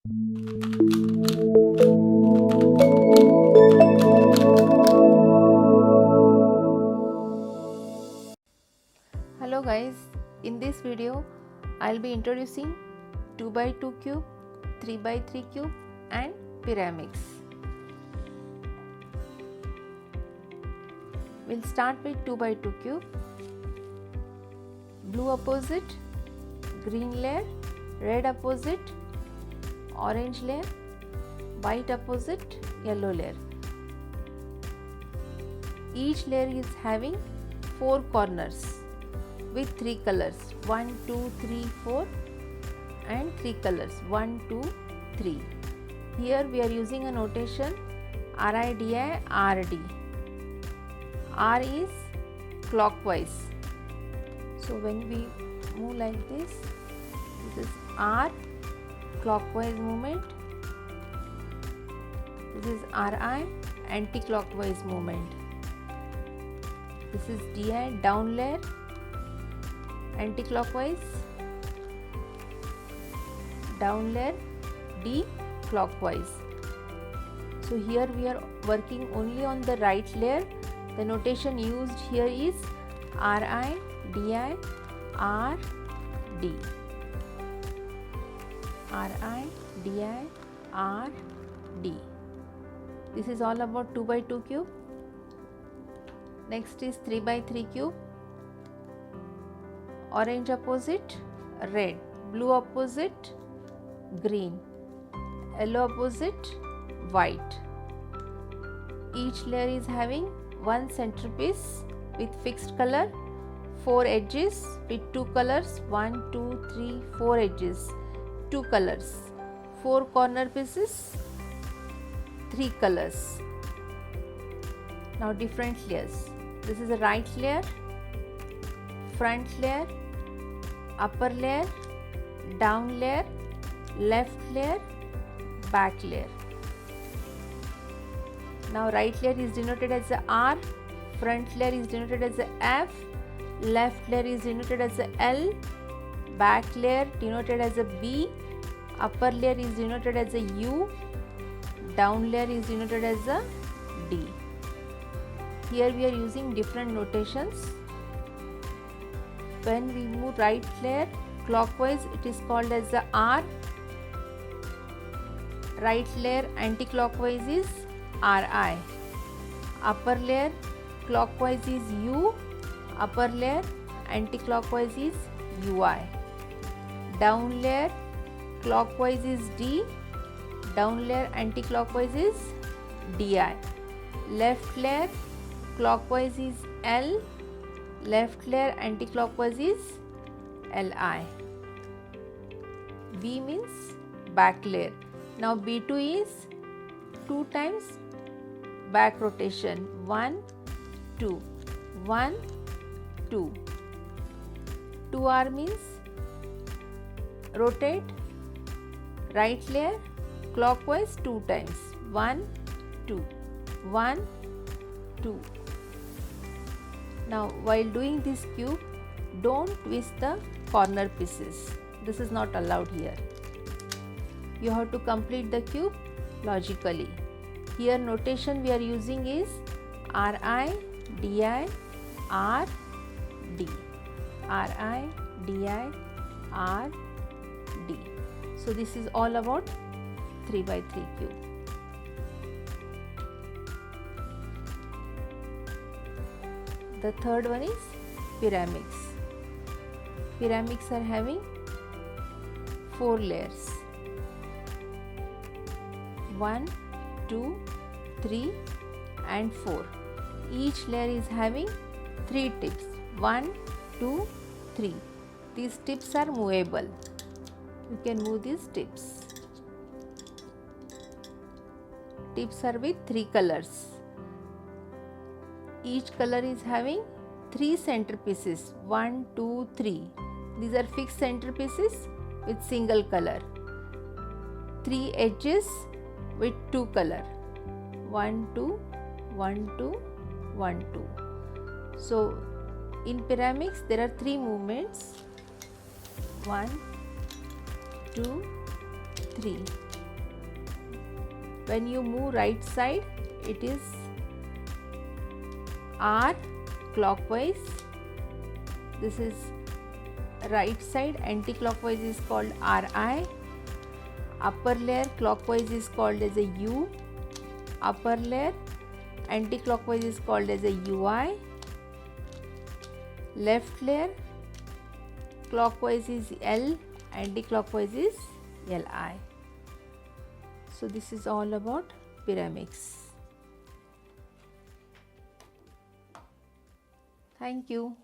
Hello guys, in this video I'll be introducing 2x2 cube, 3x3 cube and pyramids. We'll start with 2x2 cube. Blue opposite, green layer, red opposite, orange layer, white opposite, yellow layer. Each layer is having 4 corners with 3 colors 1, 2, 3, 4 and 3 colors 1, 2, 3. Here we are using a notation RIDI RD. R is clockwise. So when we move like this is R, clockwise movement. This is RI, anti-clockwise movement. This is DI, down layer, anti-clockwise, down layer, D, clockwise. So here we are working only on the right layer. The notation used here is RI, DI, R, D. RI, DI, R, D. This is all about 2x2 cube. Next is 3x3 cube. Orange opposite, red, blue opposite, green, yellow opposite, white. Each layer is having one centerpiece with fixed color, 4 edges with 2 colors, 1, 2, 3, 4 edges, 2 colors, 4 corner pieces, 3 colors. Now different layers. This is a right layer, front layer, upper layer, down layer, left layer, back layer. Now right layer is denoted as a R, front layer is denoted as a F, left layer is denoted as a L, back layer denoted as a B, upper layer is denoted as a U, down layer is denoted as a D. Here we are using different notations. When we move right layer clockwise, it is called as the R. Right layer anti-clockwise is RI. Upper layer clockwise is U. Upper layer anti-clockwise is UI. Down layer clockwise is D. Down layer anti-clockwise is DI. Left layer clockwise is L. Left layer anti-clockwise is LI. B means back layer. Now B2 is 2 times back rotation. 1, 2, 1, 2. 2R means rotate right layer clockwise 2 times. 1, 2, 1, 2. Now while doing this cube, don't twist the corner pieces. This is not allowed here. You have to complete the cube logically. Here notation we are using is RI, DI, R, D. RI, DI, R, D. So this is all about 3x3 cube. The third one is pyramids. Pyramids are having 4 layers. 1, 2, 3 and 4. Each layer is having 3 tips. 1, 2, 3. These tips are movable. You can move these tips. Tips are with 3 colors. Each color is having 3 centerpieces. 1, 2, 3. These are fixed centerpieces with single color. 3 edges with 2 color. 1, 2, 1, 2, 1, 2. So in pyramids there are 3 movements. 1, 2, 3. When you move right side, it is R clockwise. This is right side, anti-clockwise is called RI. Upper layer clockwise is called as a U. Upper layer anti-clockwise is called as a UI. Left layer clockwise is L, anti-clockwise is LI. So this is all about pyramids. Thank you.